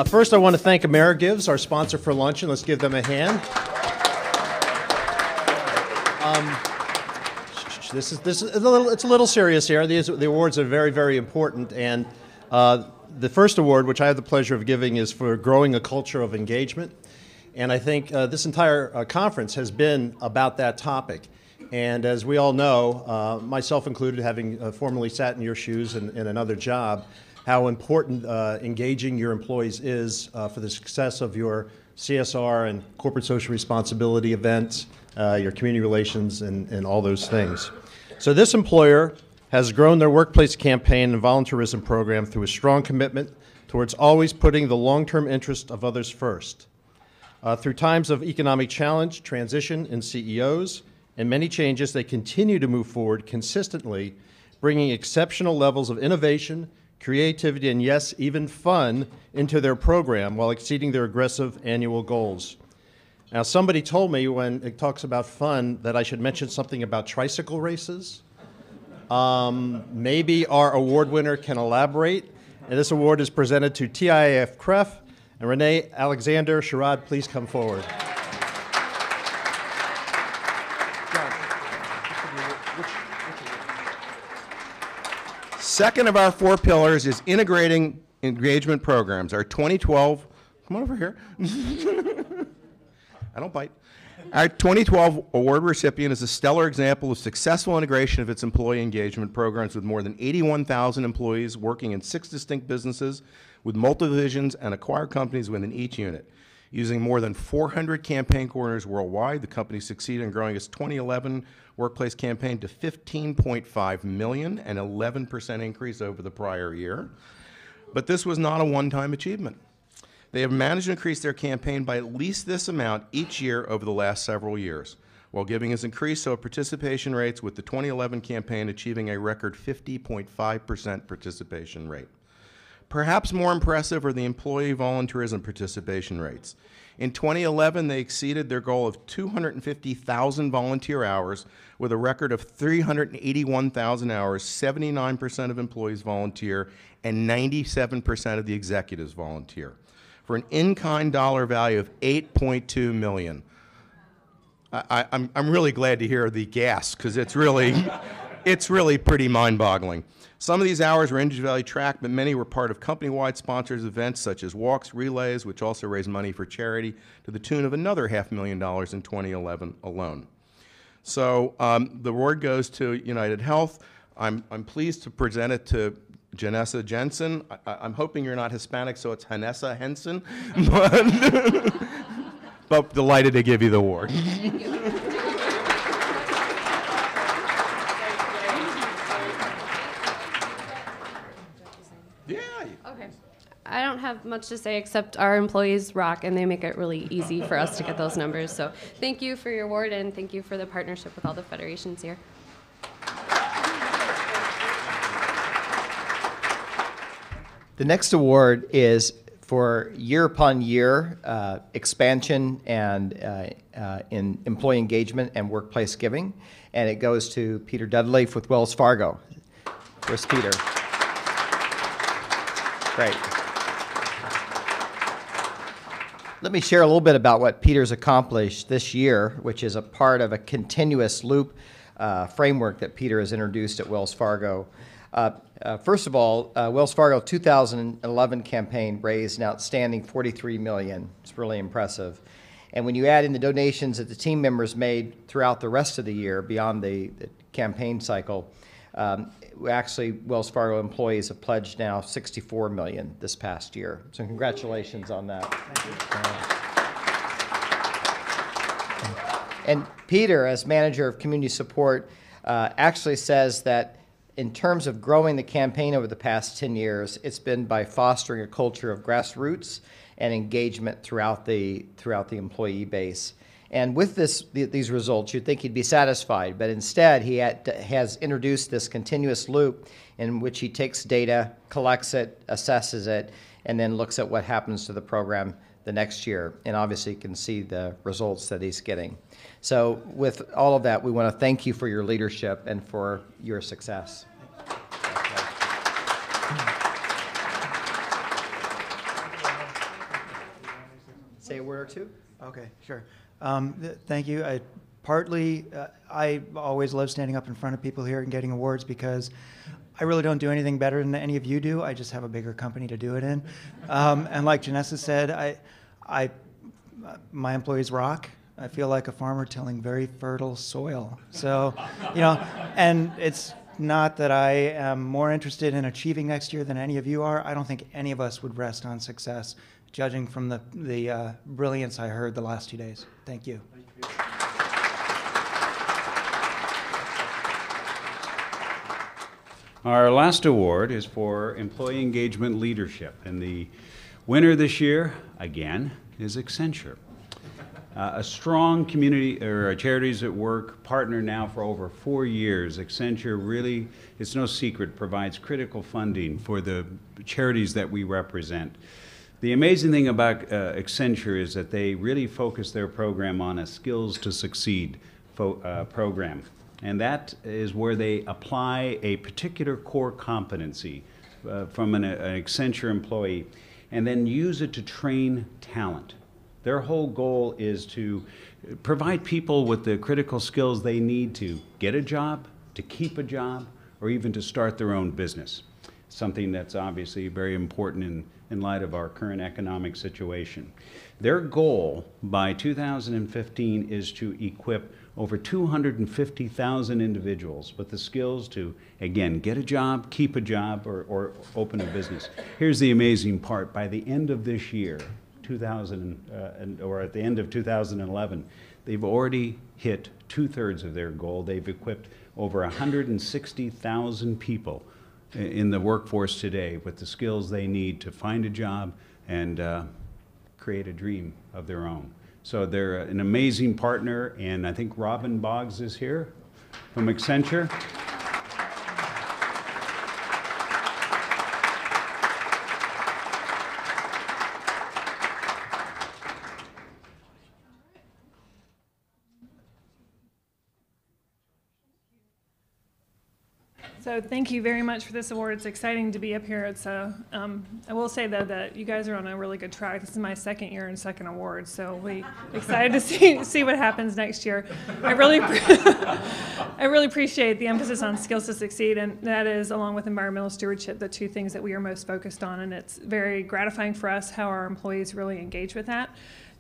First, I want to thank AmeriGives, our sponsor for luncheon. Let's give them a hand. This is it's a little serious here. The awards are very, very important, and the first award, which I have the pleasure of giving, is for growing a culture of engagement. And I think this entire conference has been about that topic. And as we all know, myself included, having formerly sat in your shoes in another job, how important engaging your employees is for the success of your CSR and corporate social responsibility events, your community relations, and all those things. So this employer has grown their workplace campaign and volunteerism program through a strong commitment towards always putting the long-term interest of others first. Through times of economic challenge, transition in CEOs, and many changes, they continue to move forward consistently, bringing exceptional levels of innovation, creativity, and yes, even fun into their program while exceeding their aggressive annual goals. Now, somebody told me when it talks about fun that I should mention something about tricycle races. Maybe our award winner can elaborate. And this award is presented to TIAF CREF and Renee Alexander. Sherrod, please come forward. Second of our 4 pillars is integrating engagement programs. Our 2012, come on over here. I don't bite. Our 2012 award recipient is a stellar example of successful integration of its employee engagement programs with more than 81,000 employees working in 6 distinct businesses with multiple divisions and acquired companies within each unit. Using more than 400 campaign coordinators worldwide, the company succeeded in growing its 2011 workplace campaign to $15.5 million, an 11% increase over the prior year. But this was not a one-time achievement. They have managed to increase their campaign by at least this amount each year over the last several years, while giving has increased, so participation rates, with the 2011 campaign achieving a record 50.5% participation rate. Perhaps more impressive are the employee volunteerism participation rates. In 2011, they exceeded their goal of 250,000 volunteer hours with a record of 381,000 hours. 79% of employees volunteer, and 97% of the executives volunteer, for an in-kind dollar value of $8.2 million. I'm really glad to hear the gas, because it's really pretty mind-boggling. Some of these hours were individually tracked, but many were part of company-wide sponsors events such as walks, relays, which also raised money for charity to the tune of another $500,000 in 2011 alone. So the award goes to United Health. I'm pleased to present it to Janessa Jensen. I'm hoping you're not Hispanic, so it's Hanessa Henson. But delighted to give you the award. Okay. I don't have much to say except our employees rock, and they make it really easy for us to get those numbers. So thank you for your award, and thank you for the partnership with all the federations here. The next award is for year upon year expansion and in employee engagement and workplace giving, and it goes to Peter Dudley with Wells Fargo. Where's Peter? Great. Let me share a little bit about what Peter's accomplished this year, which is a part of a continuous loop framework that Peter has introduced at Wells Fargo. First of all, Wells Fargo 2011 campaign raised an outstanding $43 million. It's really impressive. And when you add in the donations that the team members made throughout the rest of the year beyond the campaign cycle, actually, Wells Fargo employees have pledged now $64 million this past year. So congratulations on that. And Peter, as manager of community support, actually says that in terms of growing the campaign over the past 10 years, it's been by fostering a culture of grassroots and engagement throughout the employee base. And with these results, you'd think he'd be satisfied, but instead he has introduced this continuous loop in which he takes data, collects it, assesses it, and then looks at what happens to the program the next year. And obviously you can see the results that he's getting. So with all of that, we want to thank you for your leadership and for your success. too? Okay, sure. Thank you. I always love standing up in front of people here and getting awards because I really don't do anything better than any of you do. I just have a bigger company to do it in. And like Janessa said, my employees rock. I feel like a farmer tilling very fertile soil. So, and it's not that I am more interested in achieving next year than any of you are. I don't think any of us would rest on success, judging from the brilliance I heard the last 2 days. Thank you. Our last award is for Employee Engagement Leadership, and the winner this year, again, is Accenture. A strong community or Charities at Work partner now for over 4 years. Accenture really, it's no secret, provides critical funding for the charities that we represent. The amazing thing about Accenture is that they really focus their program on a Skills to Succeed program. And that is where they apply a particular core competency from an Accenture employee and then use it to train talent. Their whole goal is to provide people with the critical skills they need to get a job, to keep a job, or even to start their own business. Something that's obviously very important in light of our current economic situation. Their goal by 2015 is to equip over 250,000 individuals with the skills to, again, get a job, keep a job, or open a business. Here's the amazing part. By the end of this year, or at the end of 2011, they've already hit 2/3 of their goal. They've equipped over 160,000 people in the workforce today with the skills they need to find a job and create a dream of their own. So they're an amazing partner, and I think Robin Boggs is here from Accenture. So thank you very much for this award. It's exciting to be up here. I will say, though, that you guys are on a really good track. This is my second year and second award, so we're excited to see what happens next year. I really appreciate the emphasis on Skills to Succeed, and that is, along with environmental stewardship, the two things that we are most focused on, and it's very gratifying for us how our employees really engage with that.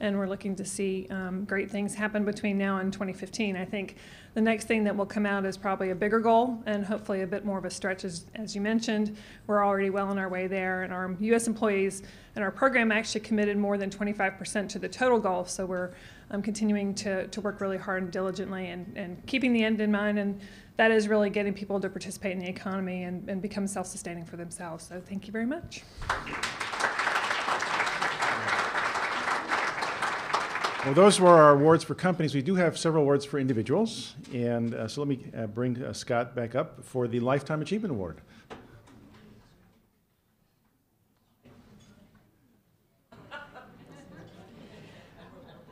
And we're looking to see great things happen between now and 2015. I think the next thing that will come out is probably a bigger goal and hopefully a bit more of a stretch, as you mentioned. We're already well on our way there, and our U.S. employees and our program actually committed more than 25% to the total goal, so we're continuing to work really hard and diligently and keeping the end in mind, and that is really getting people to participate in the economy and become self-sustaining for themselves. So thank you very much. Well, those were our awards for companies. We do have several awards for individuals. And so let me bring Scott back up for the Lifetime Achievement Award.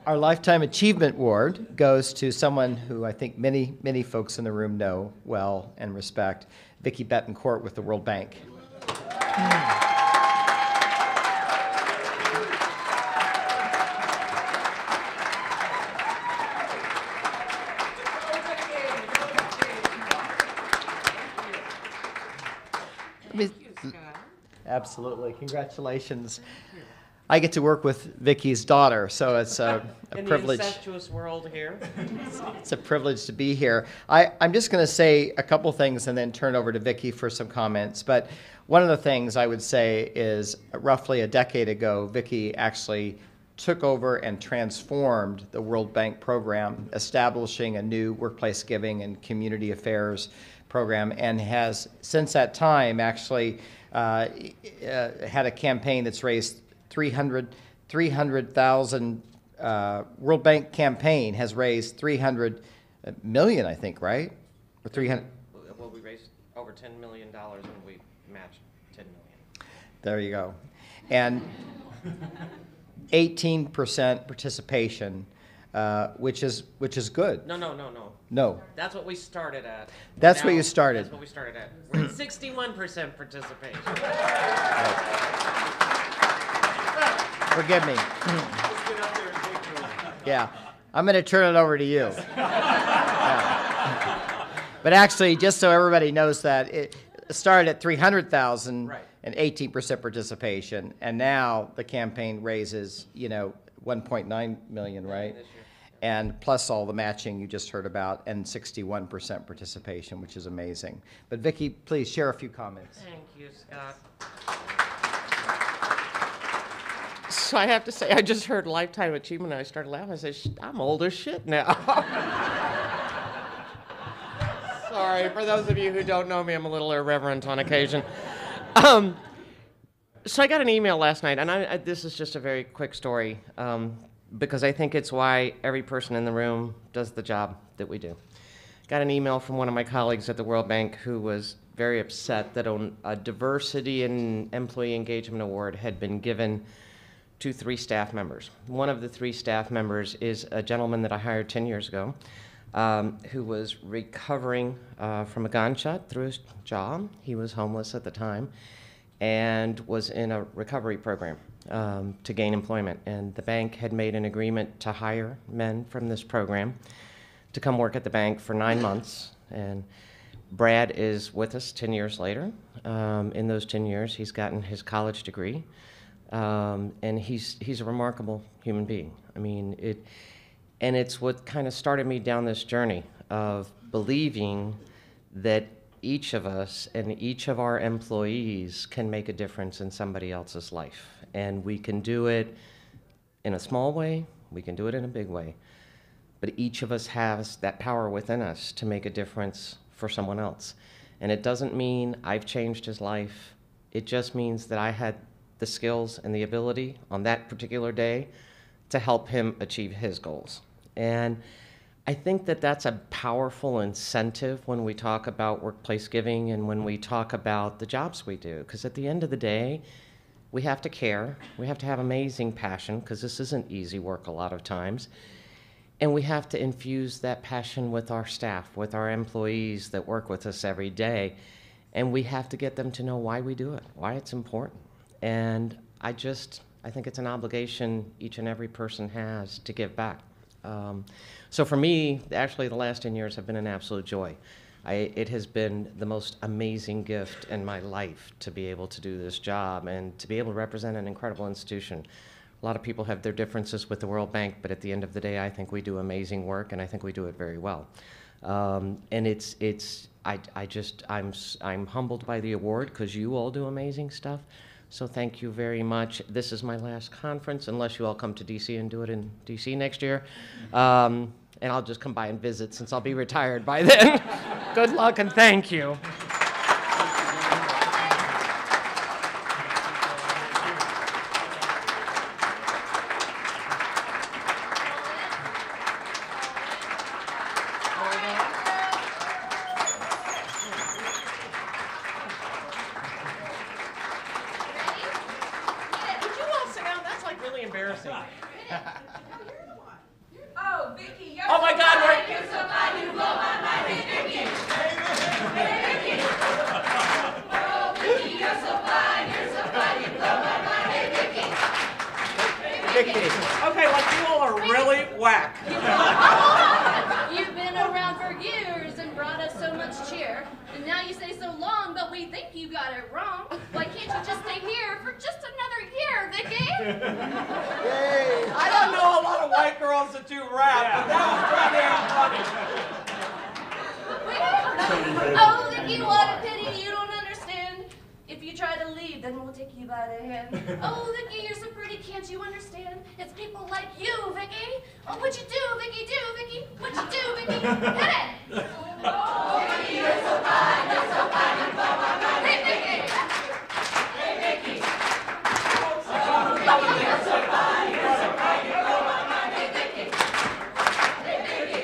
Our Lifetime Achievement Award goes to someone who I think many folks in the room know well and respect, Vicki Betancourt with the World Bank. Absolutely. Congratulations. I get to work with Vicki's daughter, so it's a privilege. In the incestuous world here. It's a privilege to be here. I'm just going to say a couple things and then turn over to Vicki for some comments. But one of the things I would say is roughly a decade ago, Vicki actually took over and transformed the World Bank program, establishing a new workplace giving and community affairs program, and has since that time actually had a campaign that's raised 300,000. World Bank campaign has raised 300 million, I think, right? Or 300. Well, we raised over $10 million and we matched 10 million. There you go. And 18% participation, which is good. No. No. That's what we started at. That's what you started. That's what we started at. We're at 61% participation. Forgive me. Yeah, I'm going to turn it over to you. Yeah. But actually, just so everybody knows that, it started at 300,000 and 18% participation, and now the campaign raises, 1.9 million, right? And plus all the matching you just heard about, and 61% participation, which is amazing. But Vicki, please share a few comments. Thank you, Scott. So I have to say, I just heard lifetime achievement and I started laughing. I said, I'm old as shit now. Sorry, for those of you who don't know me, I'm a little irreverent on occasion. So I got an email last night, and this is just a very quick story, because I think it's why every person in the room does the job that we do. Got an email from one of my colleagues at the World Bank who was very upset that a diversity and employee engagement award had been given to 3 staff members. One of the 3 staff members is a gentleman that I hired 10 years ago, who was recovering from a gunshot through his jaw. He was homeless at the time and was in a recovery program to gain employment. And the bank had made an agreement to hire men from this program to come work at the bank for 9 months. And Brad is with us 10 years later. In those 10 years, he's gotten his college degree. And he's a remarkable human being. I mean, it's what kind of started me down this journey of believing that each of us and each of our employees can make a difference in somebody else's life. And we can do it in a small way, we can do it in a big way. But each of us has that power within us to make a difference for someone else. And it doesn't mean I've changed his life. It just means that I had the skills and the ability on that particular day to help him achieve his goals. And I think that that's a powerful incentive when we talk about workplace giving and when we talk about the jobs we do. Because at the end of the day, we have to care, we have to have amazing passion, because this isn't easy work a lot of times. And we have to infuse that passion with our staff, with our employees that work with us every day. And we have to get them to know why we do it, why it's important. And I think it's an obligation each and every person has to give back. So for me, actually the last 10 years have been an absolute joy. It has been the most amazing gift in my life to be able to do this job and to be able to represent an incredible institution. A lot of people have their differences with the World Bank, but at the end of the day, I think we do amazing work, and I think we do it very well. And I'm humbled by the award because you all do amazing stuff. So thank you very much. This is my last conference, unless you all come to DC and do it in DC next year. And I'll just come by and visit since I'll be retired by then. Good luck and thank you. Oh, Vicki, you're Oh my so God, fine. we're- You're so fine. You blow my mind. Hey, Vicki. Hey, Vicki. Oh, Vicki, you're so fine. You're so fine. You blow my mind. Hey, Vicki. Vicki. Okay, like you all are really whack. You've been around for years and brought us so much cheer. And now you say so long, but we think you got it wrong. Why can't you just stay here for just another year, Vicki? I don't know a lot of white girls that do rap, but that was pretty damn funny. Oh, Vicki, what a pity you don't understand. If you try to leave, then we'll take you by the hand. Oh, Vicki, you're so pretty, can't you understand? It's people like you, Vicki. Oh, what you do, Vicki, what you do, Vicki? Hit it! Oh, Vicki, you're so fine. You're so fine. You blow my mind. Hey, Vicki! Hey, Vicki. Oh, Vicki, you're so fine. You're so fine. You blow my mind. Hey, Vicki. Hey, Vicki.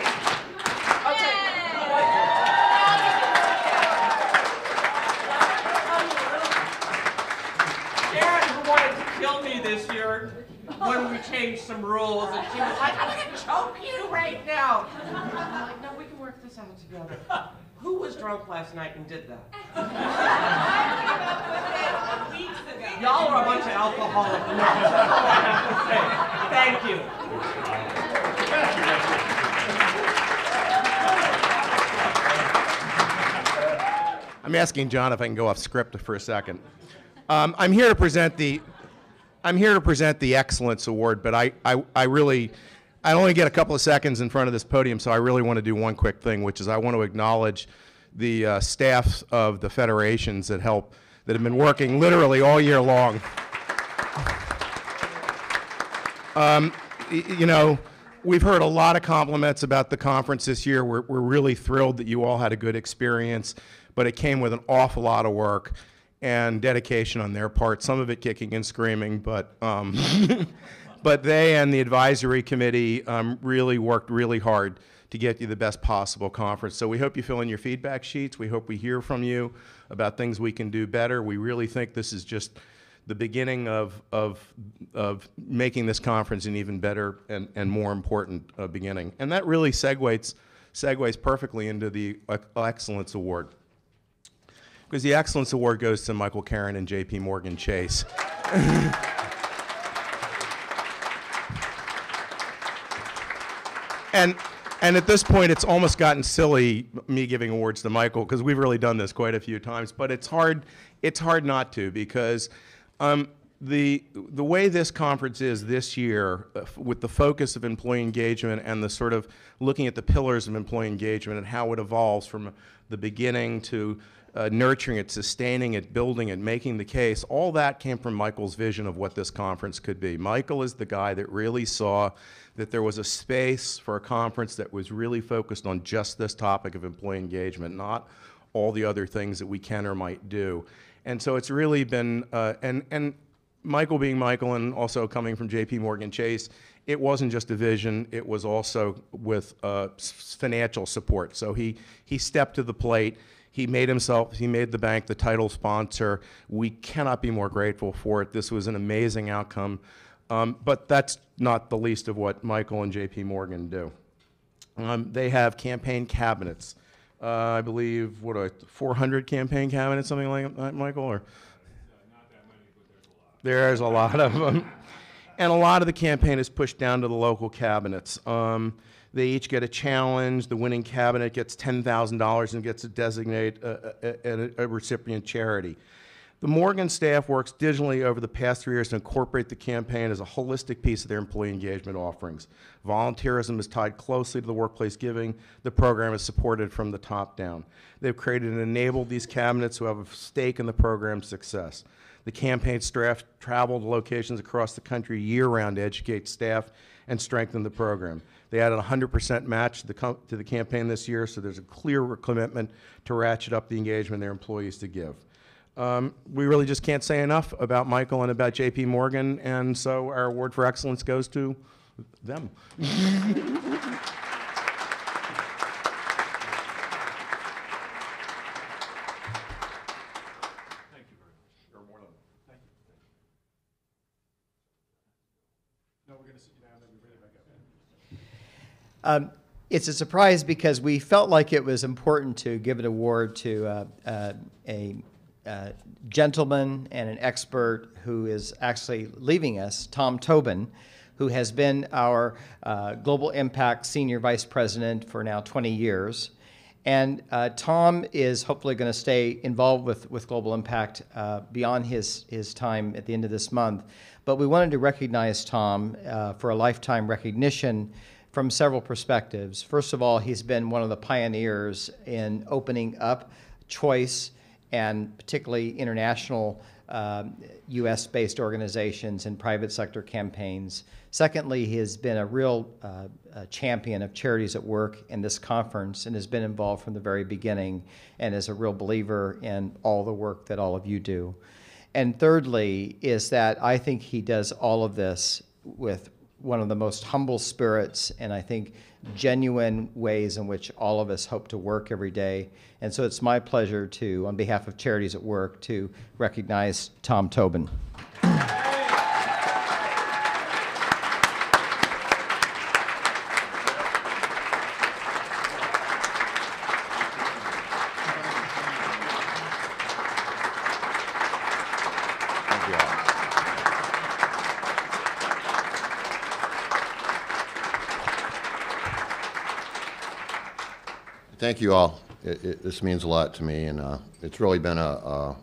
Erin, who wanted to kill me this year when we changed some rules, and she was like, I'm gonna choke you right now. I'm like, no, we can work this out together. Who was drunk last night and did that? Y'all are a bunch of alcoholic nuts. That's all I have to say. Thank you. I'm asking John if I can go off script for a second. I'm here to present the Excellence Award, but I only get a couple of seconds in front of this podium, so I really want to do one quick thing, which is I want to acknowledge the staffs of the federations that have been working literally all year long. You know, we've heard a lot of compliments about the conference this year. We're really thrilled that you all had a good experience, but it came with an awful lot of work and dedication on their part, some of it kicking and screaming, but but they and the advisory committee really worked really hard to get you the best possible conference. So we hope you fill in your feedback sheets. We hope we hear from you about things we can do better. We really think this is just the beginning of making this conference an even better and more important beginning. And that really segues perfectly into the Excellence Award. Because the Excellence Award goes to Michael Caron and J.P. Morgan Chase. And at this point, it's almost gotten silly, me giving awards to Michael, because we've really done this quite a few times. But it's hard not to, because the way this conference is this year, with the focus of employee engagement and the sort of looking at the pillars of employee engagement and how it evolves from the beginning to nurturing it, sustaining it, building it, making the case, all that came from Michael's vision of what this conference could be. Michael is the guy that really saw that there was a space for a conference that was really focused on just this topic of employee engagement, not all the other things that we can or might do. And so it's really been, and Michael being Michael and also coming from J.P. Morgan Chase, it wasn't just a vision, it was also with financial support. So he stepped to the plate. He made the bank the title sponsor. We cannot be more grateful for it. This was an amazing outcome. But that's not the least of what Michael and J.P. Morgan do. They have campaign cabinets. I believe, 400 campaign cabinets, something like that, Michael? Or? Not that many, but there's a lot of them. And a lot of the campaign is pushed down to the local cabinets. They each get a challenge. The winning cabinet gets $10,000 and gets to designate a recipient charity. The Morgan staff works diligently over the past 3 years to incorporate the campaign as a holistic piece of their employee engagement offerings. Volunteerism is tied closely to the workplace giving. The program is supported from the top down. They've created and enabled these cabinets who have a stake in the program's success. The campaign staff travel to locations across the country year-round to educate staff and strengthen the program. They added a 100% match to the campaign this year, so there's a clear commitment to ratchet up the engagement their employees to give. We really just can't say enough about Michael and about J.P. Morgan, and so our award for excellence goes to them. It's a surprise because we felt like it was important to give an award to a gentleman and an expert who is actually leaving us, Tom Tobin, who has been our Global Impact Senior Vice President for now 20 years. And Tom is hopefully going to stay involved with Global Impact beyond his time at the end of this month. But we wanted to recognize Tom for a lifetime recognition from several perspectives. First of all, he's been one of the pioneers in opening up choice and particularly international U.S.-based organizations and private sector campaigns. Secondly, he has been a real champion of charities at work in this conference and has been involved from the very beginning and is a real believer in all the work that all of you do. And thirdly is that I think he does all of this with one of the most humble spirits and I think genuine ways in which all of us hope to work every day. And so it's my pleasure to, on behalf of Charities at Work, to recognize Tom Tobin. Thank you all. This means a lot to me, and it's really been a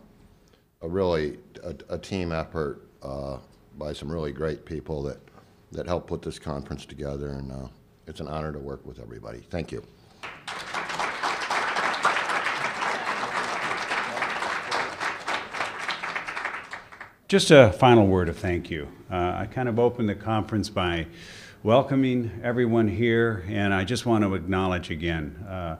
team effort by some really great people that helped put this conference together, and it's an honor to work with everybody. Thank you. Just a final word of thank you. I kind of opened the conference by welcoming everyone here, and I just want to acknowledge again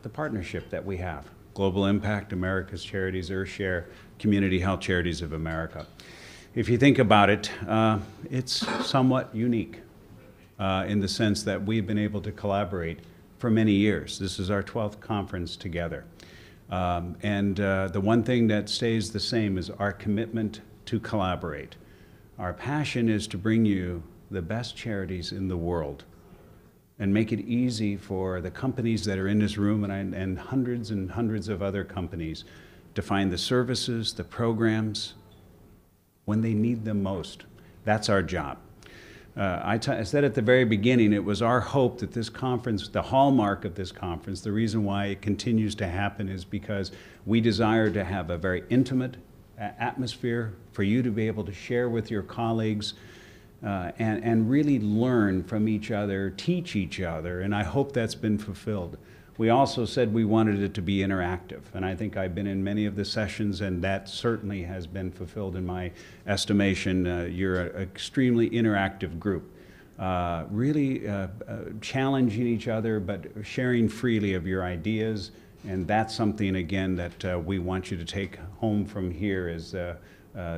the partnership that we have. Global Impact, America's Charities, EarthShare, Community Health Charities of America. If you think about it, it's somewhat unique in the sense that we've been able to collaborate for many years. This is our 12th conference together. The one thing that stays the same is our commitment to collaborate. Our passion is to bring you the best charities in the world and make it easy for the companies that are in this room and hundreds of other companies to find the services, the programs, when they need them most. That's our job. I said at the very beginning, it was our hope that this conference, the hallmark of this conference, the reason why it continues to happen is because we desire to have a very intimate atmosphere for you to be able to share with your colleagues and really learn from each other, teach each other, and I hope that's been fulfilled. We also said we wanted it to be interactive, and I think I've been in many of the sessions, and that certainly has been fulfilled in my estimation. You're an extremely interactive group, really challenging each other, but sharing freely of your ideas, and that's something, again, that we want you to take home from here is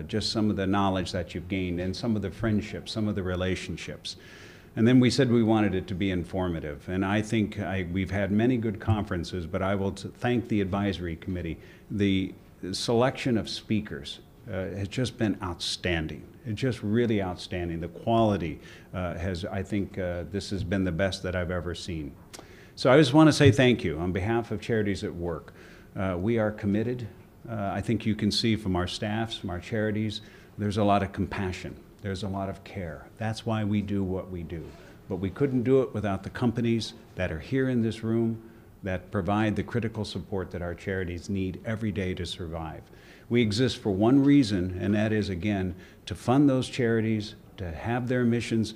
just some of the knowledge that you've gained and some of the friendships, some of the relationships. And then we said we wanted it to be informative. And I think we've had many good conferences, but I will thank the advisory committee. The selection of speakers has just been outstanding. It's just really outstanding. The quality I think this has been the best that I've ever seen. So I just want to say thank you on behalf of Charities at Work. We are committed. I think you can see from our staffs, from our charities, there's a lot of compassion. There's a lot of care. That's why we do what we do. But we couldn't do it without the companies that are here in this room that provide the critical support that our charities need every day to survive. We exist for one reason, and that is, again, to fund those charities, to have their missions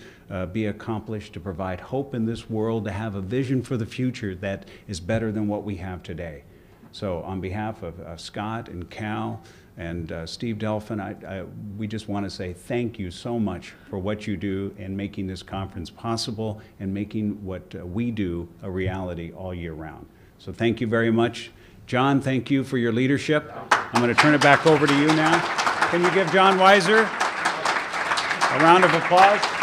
be accomplished, to provide hope in this world, to have a vision for the future that is better than what we have today. So on behalf of Scott and Cal, and Steve Delphin, we just want to say thank you so much for what you do in making this conference possible and making what we do a reality all year round. So thank you very much. John, thank you for your leadership. I'm going to turn it back over to you now. Can you give John Weiser a round of applause?